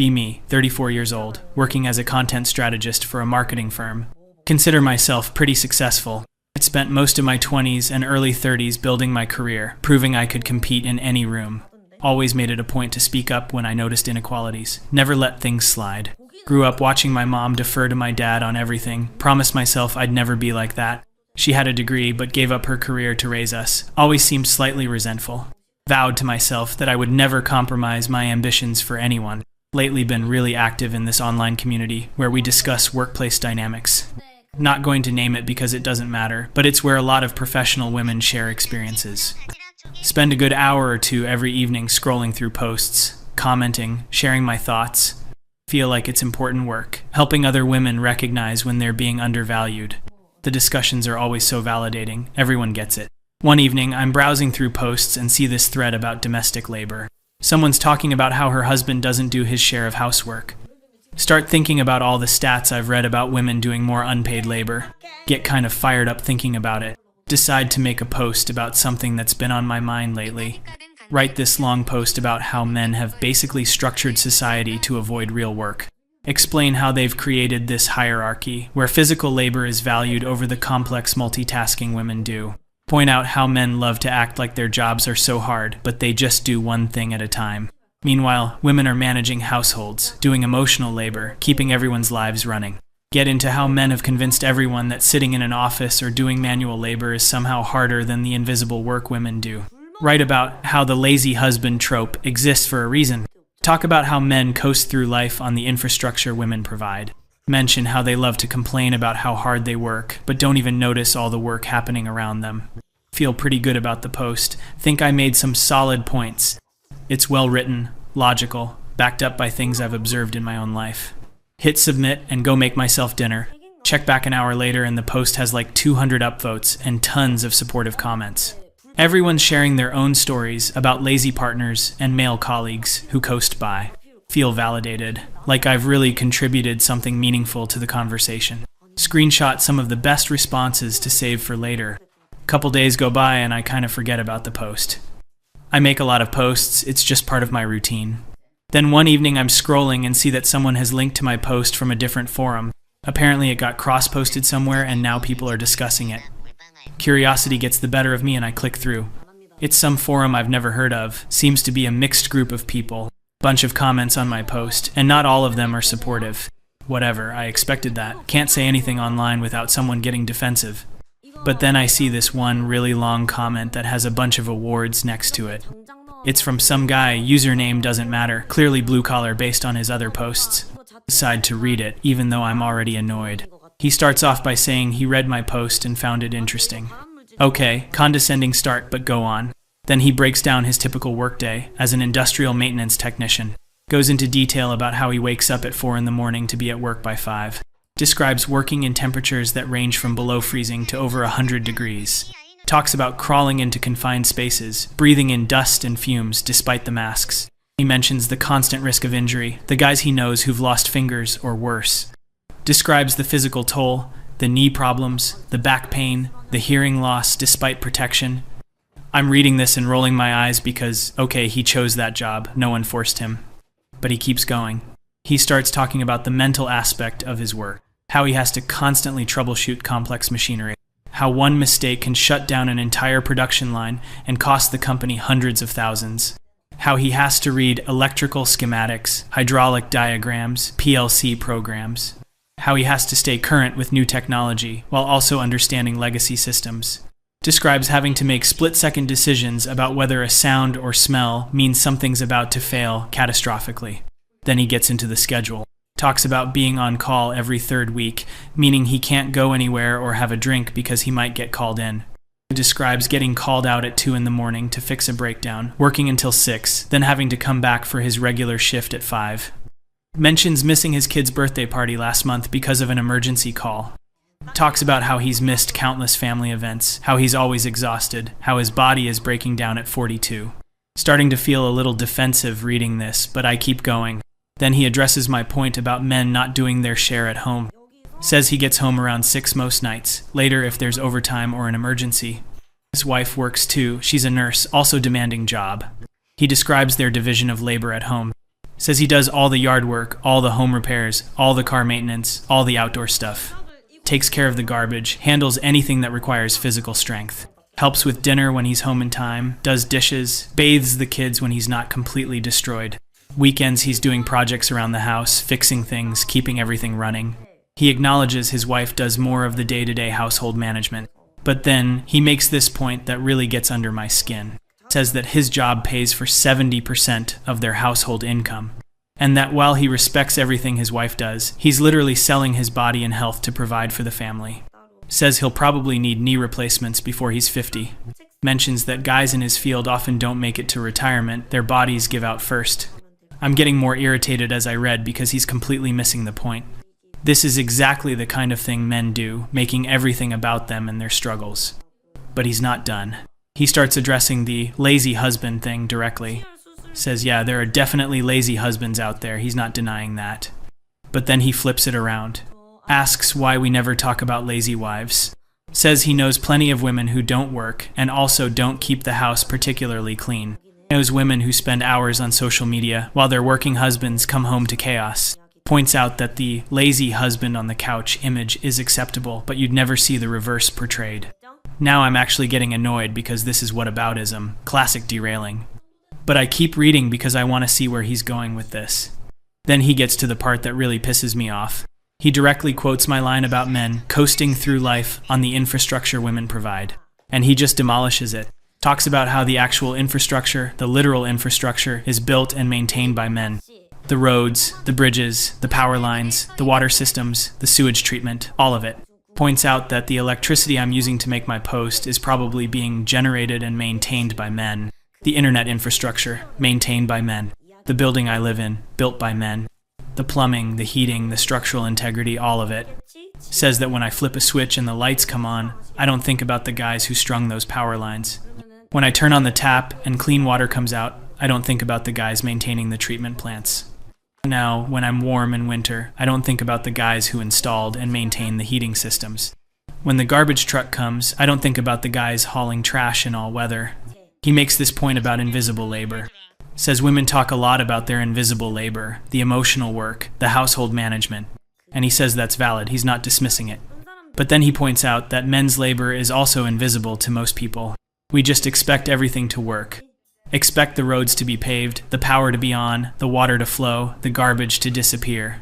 Be me, 34 years old, working as a content strategist for a marketing firm. Consider myself pretty successful. I spent most of my 20s and early 30s building my career, proving I could compete in any room. Always made it a point to speak up when I noticed inequalities. Never let things slide. Grew up watching my mom defer to my dad on everything. Promised myself I'd never be like that. She had a degree but gave up her career to raise us. Always seemed slightly resentful. Vowed to myself that I would never compromise my ambitions for anyone. Lately been really active in this online community where we discuss workplace dynamics. Not going to name it because it doesn't matter, but it's where a lot of professional women share experiences. Spend a good hour or two every evening scrolling through posts, commenting, sharing my thoughts. Feel like it's important work, helping other women recognize when they're being undervalued. The discussions are always so validating, everyone gets it. One evening, I'm browsing through posts and see this thread about domestic labor. Someone's talking about how her husband doesn't do his share of housework. Start thinking about all the stats I've read about women doing more unpaid labor. Get kind of fired up thinking about it. Decide to make a post about something that's been on my mind lately. Write this long post about how men have basically structured society to avoid real work. Explain how they've created this hierarchy, where physical labor is valued over the complex multitasking women do. Point out how men love to act like their jobs are so hard, but they just do one thing at a time. Meanwhile, women are managing households, doing emotional labor, keeping everyone's lives running. Get into how men have convinced everyone that sitting in an office or doing manual labor is somehow harder than the invisible work women do. Write about how the lazy husband trope exists for a reason. Talk about how men coast through life on the infrastructure women provide. Mention how they love to complain about how hard they work, but don't even notice all the work happening around them. Feel pretty good about the post. Think I made some solid points. It's well written, logical, backed up by things I've observed in my own life. Hit submit and go make myself dinner. Check back an hour later and the post has like 200 upvotes and tons of supportive comments. Everyone's sharing their own stories about lazy partners and male colleagues who coast by. Feel validated, like I've really contributed something meaningful to the conversation. Screenshot some of the best responses to save for later. Couple days go by and I kind of forget about the post. I make a lot of posts, it's just part of my routine. Then one evening I'm scrolling and see that someone has linked to my post from a different forum. Apparently it got cross-posted somewhere and now people are discussing it. Curiosity gets the better of me and I click through. It's some forum I've never heard of, seems to be a mixed group of people. Bunch of comments on my post, and not all of them are supportive. Whatever, I expected that. Can't say anything online without someone getting defensive. But then I see this one really long comment that has a bunch of awards next to it. It's from some guy, username doesn't matter, clearly blue collar based on his other posts. Decide to read it, even though I'm already annoyed. He starts off by saying he read my post and found it interesting. Okay, condescending start, but go on. Then he breaks down his typical workday as an industrial maintenance technician. Goes into detail about how he wakes up at 4 in the morning to be at work by 5. Describes working in temperatures that range from below freezing to over 100 degrees. Talks about crawling into confined spaces, breathing in dust and fumes despite the masks. He mentions the constant risk of injury, the guys he knows who've lost fingers or worse. Describes the physical toll, the knee problems, the back pain, the hearing loss despite protection. I'm reading this and rolling my eyes because, okay, he chose that job, no one forced him. But he keeps going. He starts talking about the mental aspect of his work, how he has to constantly troubleshoot complex machinery, how one mistake can shut down an entire production line and cost the company hundreds of thousands, how he has to read electrical schematics, hydraulic diagrams, PLC programs, how he has to stay current with new technology while also understanding legacy systems. Describes having to make split-second decisions about whether a sound or smell means something's about to fail catastrophically. Then he gets into the schedule. Talks about being on call every 3rd week, meaning he can't go anywhere or have a drink because he might get called in. Describes getting called out at 2 in the morning to fix a breakdown, working until 6, then having to come back for his regular shift at 5. Mentions missing his kid's birthday party last month because of an emergency call. Talks about how he's missed countless family events, how he's always exhausted, how his body is breaking down at 42. Starting to feel a little defensive reading this, but I keep going. Then he addresses my point about men not doing their share at home. Says he gets home around 6 most nights, later if there's overtime or an emergency. His wife works too, she's a nurse, also demanding job. He describes their division of labor at home. Says he does all the yard work, all the home repairs, all the car maintenance, all the outdoor stuff. Takes care of the garbage, handles anything that requires physical strength. Helps with dinner when he's home in time, does dishes, bathes the kids when he's not completely destroyed. Weekends he's doing projects around the house, fixing things, keeping everything running. He acknowledges his wife does more of the day-to-day household management. But then he makes this point that really gets under my skin. Says that his job pays for 70% of their household income. And that while he respects everything his wife does, he's literally selling his body and health to provide for the family. Says he'll probably need knee replacements before he's 50. Mentions that guys in his field often don't make it to retirement, their bodies give out first. I'm getting more irritated as I read because he's completely missing the point. This is exactly the kind of thing men do, making everything about them and their struggles. But he's not done. He starts addressing the lazy husband thing directly. Says, yeah, there are definitely lazy husbands out there, he's not denying that. But then he flips it around. Asks why we never talk about lazy wives. Says he knows plenty of women who don't work and also don't keep the house particularly clean. Knows women who spend hours on social media while their working husbands come home to chaos. Points out that the lazy husband on the couch image is acceptable, but you'd never see the reverse portrayed. Now I'm actually getting annoyed because this is whataboutism, classic derailing. But I keep reading because I want to see where he's going with this. Then he gets to the part that really pisses me off. He directly quotes my line about men coasting through life on the infrastructure women provide. And he just demolishes it. Talks about how the actual infrastructure, the literal infrastructure, is built and maintained by men. The roads, the bridges, the power lines, the water systems, the sewage treatment, all of it. Points out that the electricity I'm using to make my post is probably being generated and maintained by men. The internet infrastructure, maintained by men. The building I live in, built by men. The plumbing, the heating, the structural integrity, all of it. Says that when I flip a switch and the lights come on, I don't think about the guys who strung those power lines. When I turn on the tap and clean water comes out, I don't think about the guys maintaining the treatment plants. Now, when I'm warm in winter, I don't think about the guys who installed and maintain the heating systems. When the garbage truck comes, I don't think about the guys hauling trash in all weather. He makes this point about invisible labor. Says women talk a lot about their invisible labor, the emotional work, the household management. And he says that's valid, he's not dismissing it. But then he points out that men's labor is also invisible to most people. We just expect everything to work. Expect the roads to be paved, the power to be on, the water to flow, the garbage to disappear.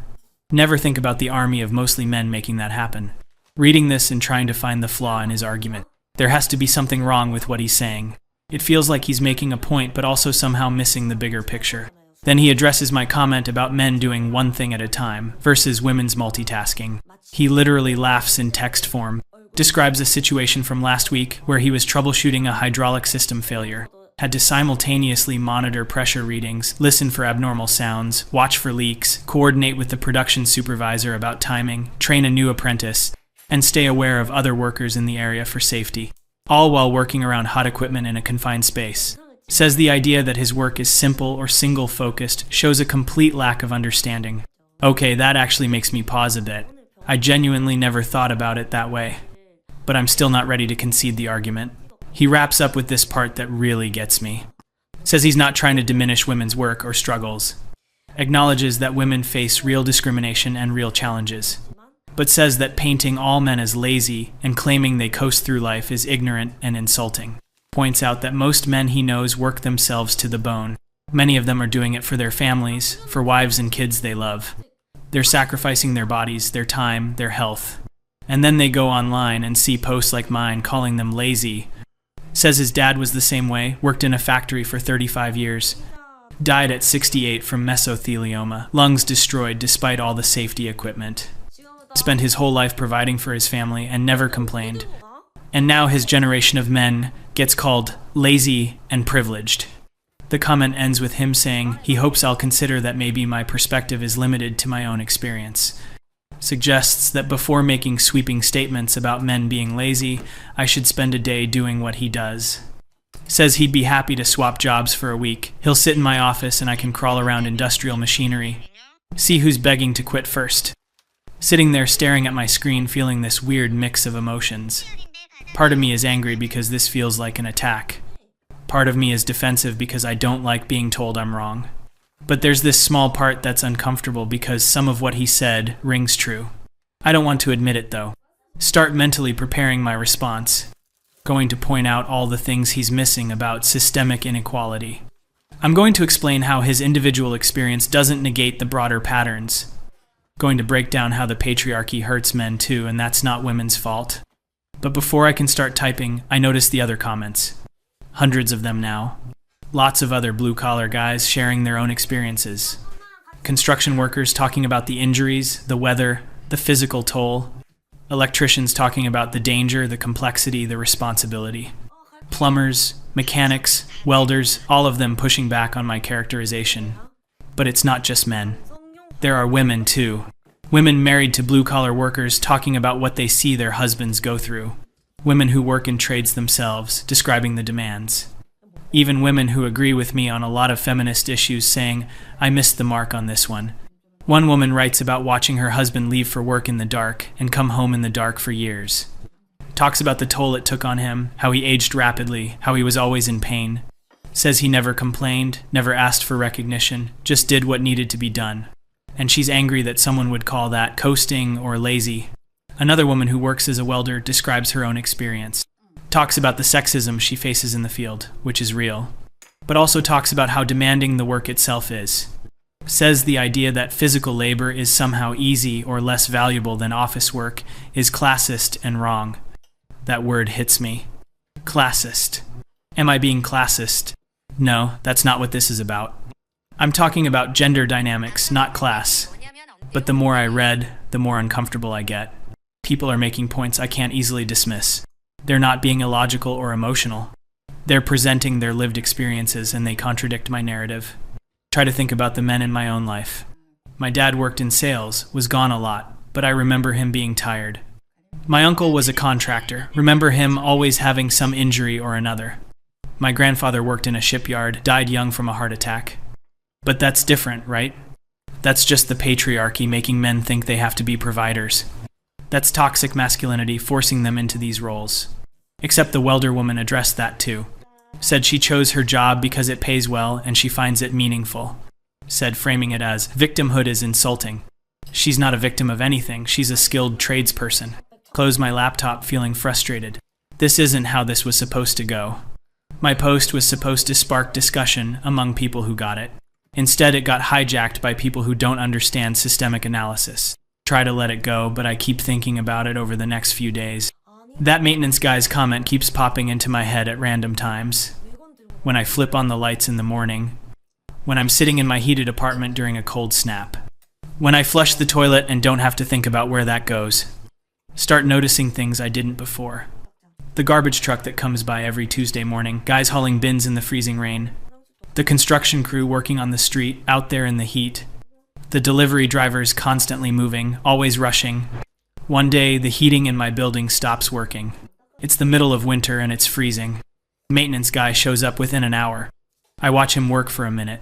Never think about the army of mostly men making that happen. Reading this and trying to find the flaw in his argument. There has to be something wrong with what he's saying. It feels like he's making a point but also somehow missing the bigger picture. Then he addresses my comment about men doing one thing at a time versus women's multitasking. He literally laughs in text form. Describes a situation from last week where he was troubleshooting a hydraulic system failure. Had to simultaneously monitor pressure readings, listen for abnormal sounds, watch for leaks, coordinate with the production supervisor about timing, train a new apprentice, and stay aware of other workers in the area for safety. All while working around hot equipment in a confined space. Says the idea that his work is simple or single-focused shows a complete lack of understanding. Okay, that actually makes me pause a bit. I genuinely never thought about it that way. But I'm still not ready to concede the argument. He wraps up with this part that really gets me. Says he's not trying to diminish women's work or struggles. Acknowledges that women face real discrimination and real challenges. But says that painting all men as lazy and claiming they coast through life is ignorant and insulting. Points out that most men he knows work themselves to the bone. Many of them are doing it for their families, for wives and kids they love. They're sacrificing their bodies, their time, their health. And then they go online and see posts like mine calling them lazy. Says his dad was the same way, worked in a factory for 35 years. Died at 68 from mesothelioma, lungs destroyed despite all the safety equipment. Spent his whole life providing for his family and never complained. And now his generation of men gets called lazy and privileged. The comment ends with him saying he hopes I'll consider that maybe my perspective is limited to my own experience. Suggests that before making sweeping statements about men being lazy, I should spend a day doing what he does. Says he'd be happy to swap jobs for a week. He'll sit in my office and I can crawl around industrial machinery. See who's begging to quit first. Sitting there staring at my screen feeling this weird mix of emotions. Part of me is angry because this feels like an attack. Part of me is defensive because I don't like being told I'm wrong. But there's this small part that's uncomfortable because some of what he said rings true. I don't want to admit it though. Start mentally preparing my response. Going to point out all the things he's missing about systemic inequality. I'm going to explain how his individual experience doesn't negate the broader patterns. Going to break down how the patriarchy hurts men too, and that's not women's fault. But before I can start typing, I notice the other comments. Hundreds of them now. Lots of other blue-collar guys sharing their own experiences. Construction workers talking about the injuries, the weather, the physical toll. Electricians talking about the danger, the complexity, the responsibility. Plumbers, mechanics, welders, all of them pushing back on my characterization. But it's not just men. There are women too. Women married to blue-collar workers talking about what they see their husbands go through. Women who work in trades themselves, describing the demands. Even women who agree with me on a lot of feminist issues saying, I missed the mark on this one. One woman writes about watching her husband leave for work in the dark and come home in the dark for years. Talks about the toll it took on him, how he aged rapidly, how he was always in pain. Says he never complained, never asked for recognition, just did what needed to be done. And she's angry that someone would call that coasting or lazy. Another woman who works as a welder describes her own experience. Talks about the sexism she faces in the field, which is real. But also talks about how demanding the work itself is. Says the idea that physical labor is somehow easy or less valuable than office work is classist and wrong. That word hits me. Classist. Am I being classist? No, that's not what this is about. I'm talking about gender dynamics, not class. But the more I read, the more uncomfortable I get. People are making points I can't easily dismiss. They're not being illogical or emotional. They're presenting their lived experiences and they contradict my narrative. Try to think about the men in my own life. My dad worked in sales, was gone a lot, but I remember him being tired. My uncle was a contractor. Remember him always having some injury or another. My grandfather worked in a shipyard, died young from a heart attack. But that's different, right? That's just the patriarchy making men think they have to be providers. That's toxic masculinity forcing them into these roles. Except the welder woman addressed that too. Said she chose her job because it pays well and she finds it meaningful. Said framing it as, victimhood is insulting. She's not a victim of anything, she's a skilled tradesperson. Closed my laptop feeling frustrated. This isn't how this was supposed to go. My post was supposed to spark discussion among people who got it. Instead, it got hijacked by people who don't understand systemic analysis. Try to let it go, but I keep thinking about it over the next few days. That maintenance guy's comment keeps popping into my head at random times. When I flip on the lights in the morning. When I'm sitting in my heated apartment during a cold snap. When I flush the toilet and don't have to think about where that goes. Start noticing things I didn't before. The garbage truck that comes by every Tuesday morning, guys hauling bins in the freezing rain. The construction crew working on the street, out there in the heat. The delivery drivers constantly moving, always rushing. One day, the heating in my building stops working. It's the middle of winter and it's freezing. Maintenance guy shows up within an hour. I watch him work for a minute.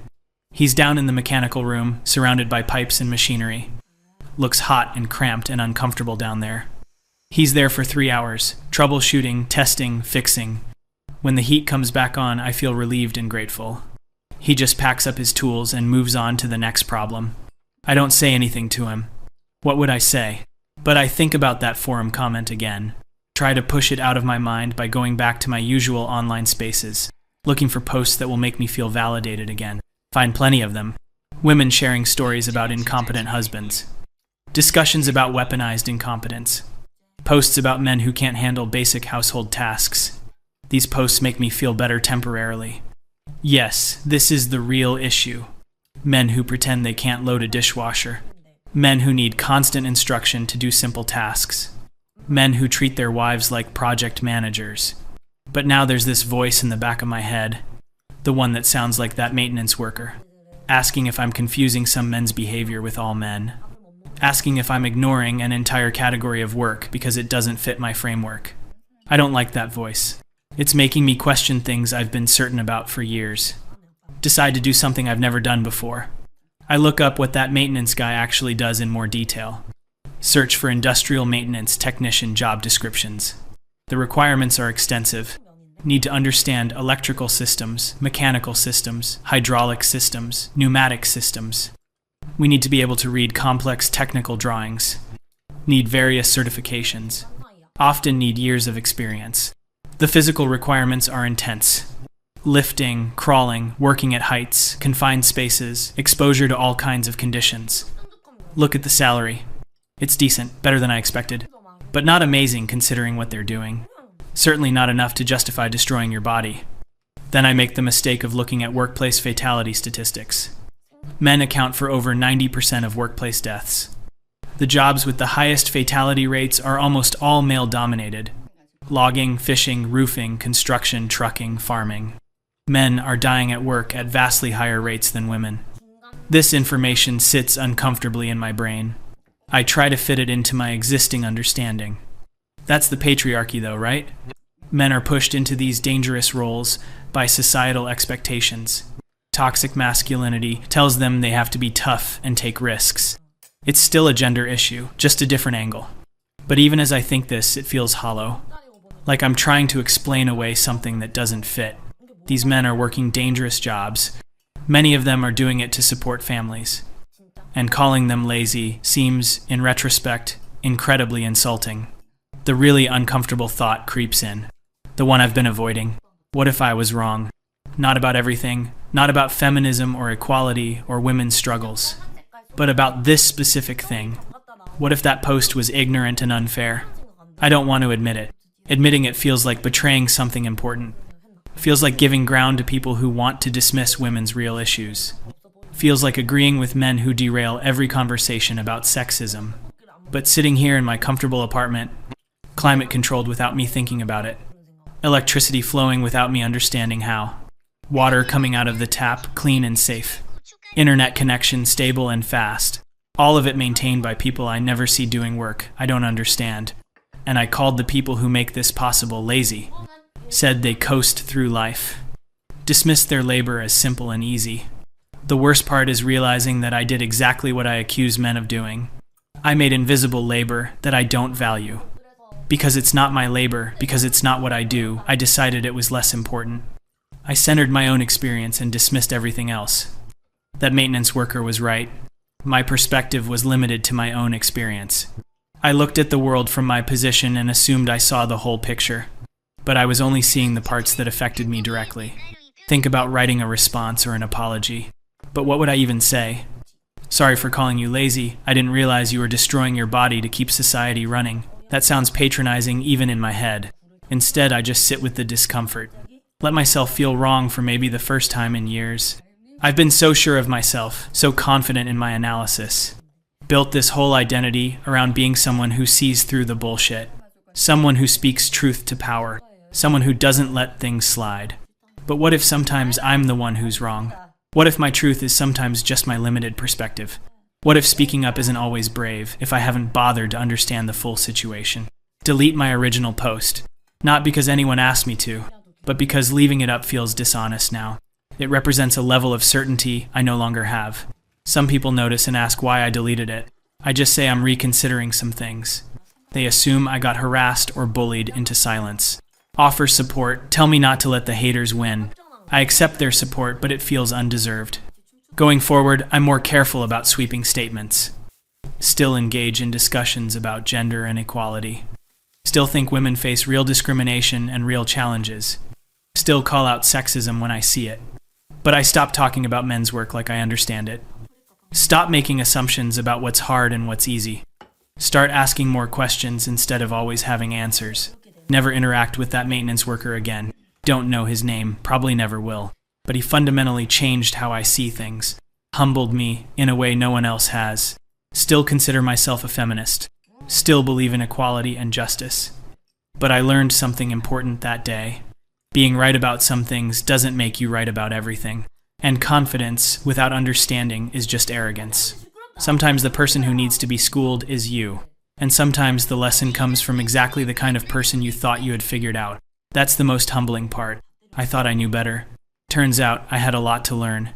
He's down in the mechanical room, surrounded by pipes and machinery. Looks hot and cramped and uncomfortable down there. He's there for 3 hours, troubleshooting, testing, fixing. When the heat comes back on, I feel relieved and grateful. He just packs up his tools and moves on to the next problem. I don't say anything to him. What would I say? But I think about that forum comment again. Try to push it out of my mind by going back to my usual online spaces, looking for posts that will make me feel validated again. Find plenty of them. Women sharing stories about incompetent husbands. Discussions about weaponized incompetence. Posts about men who can't handle basic household tasks. These posts make me feel better temporarily. Yes, this is the real issue. Men who pretend they can't load a dishwasher. Men who need constant instruction to do simple tasks. Men who treat their wives like project managers. But now there's this voice in the back of my head, the one that sounds like that maintenance worker, asking if I'm confusing some men's behavior with all men. Asking if I'm ignoring an entire category of work because it doesn't fit my framework. I don't like that voice. It's making me question things I've been certain about for years. Decide to do something I've never done before. I look up what that maintenance guy actually does in more detail. Search for industrial maintenance technician job descriptions. The requirements are extensive. need to understand electrical systems, mechanical systems, hydraulic systems, pneumatic systems. We need to be able to read complex technical drawings, need various certifications, often need years of experience. The physical requirements are intense. Lifting, crawling, working at heights, confined spaces, exposure to all kinds of conditions. Look at the salary. It's decent, better than I expected, but not amazing considering what they're doing. Certainly not enough to justify destroying your body. Then I make the mistake of looking at workplace fatality statistics. Men account for over 90% of workplace deaths. The jobs with the highest fatality rates are almost all male-dominated. Logging, fishing, roofing, construction, trucking, farming. Men are dying at work at vastly higher rates than women. This information sits uncomfortably in my brain. I try to fit it into my existing understanding. That's the patriarchy though, right? Men are pushed into these dangerous roles by societal expectations. Toxic masculinity tells them they have to be tough and take risks. It's still a gender issue, just a different angle. But even as I think this, it feels hollow. Like I'm trying to explain away something that doesn't fit. These men are working dangerous jobs. Many of them are doing it to support families. And calling them lazy seems, in retrospect, incredibly insulting. The really uncomfortable thought creeps in. The one I've been avoiding. What if I was wrong? Not about everything, not about feminism or equality or women's struggles, but about this specific thing. What if that post was ignorant and unfair? I don't want to admit it. Admitting it feels like betraying something important. Feels like giving ground to people who want to dismiss women's real issues. Feels like agreeing with men who derail every conversation about sexism. But sitting here in my comfortable apartment, climate controlled without me thinking about it. Electricity flowing without me understanding how. Water coming out of the tap, clean and safe. Internet connection stable and fast. All of it maintained by people I never see doing work I don't understand. And I called the people who make this possible lazy. Said they coast through life. Dismissed their labor as simple and easy. The worst part is realizing that I did exactly what I accuse men of doing. I made invisible labor that I don't value. Because it's not my labor, because it's not what I do, I decided it was less important. I centered my own experience and dismissed everything else. That maintenance worker was right. My perspective was limited to my own experience. I looked at the world from my position and assumed I saw the whole picture. But I was only seeing the parts that affected me directly. Think about writing a response or an apology. But what would I even say? Sorry for calling you lazy. I didn't realize you were destroying your body to keep society running. That sounds patronizing even in my head. Instead, I just sit with the discomfort. Let myself feel wrong for maybe the first time in years. I've been so sure of myself, so confident in my analysis. Built this whole identity around being someone who sees through the bullshit. Someone who speaks truth to power. Someone who doesn't let things slide. But what if sometimes I'm the one who's wrong? What if my truth is sometimes just my limited perspective? What if speaking up isn't always brave if I haven't bothered to understand the full situation? Delete my original post. Not because anyone asked me to, but because leaving it up feels dishonest now. It represents a level of certainty I no longer have. Some people notice and ask why I deleted it. I just say I'm reconsidering some things. They assume I got harassed or bullied into silence. Offer support, tell me not to let the haters win. I accept their support, but it feels undeserved. Going forward, I'm more careful about sweeping statements. Still engage in discussions about gender and equality. Still think women face real discrimination and real challenges. Still call out sexism when I see it. But I stop talking about men's work like I understand it. Stop making assumptions about what's hard and what's easy. Start asking more questions instead of always having answers. Never interact with that maintenance worker again. Don't know his name, probably never will. But he fundamentally changed how I see things. Humbled me in a way no one else has. Still consider myself a feminist. Still believe in equality and justice. But I learned something important that day. Being right about some things doesn't make you right about everything. And confidence without understanding is just arrogance. Sometimes the person who needs to be schooled is you. And sometimes the lesson comes from exactly the kind of person you thought you had figured out. That's the most humbling part. I thought I knew better. Turns out I had a lot to learn.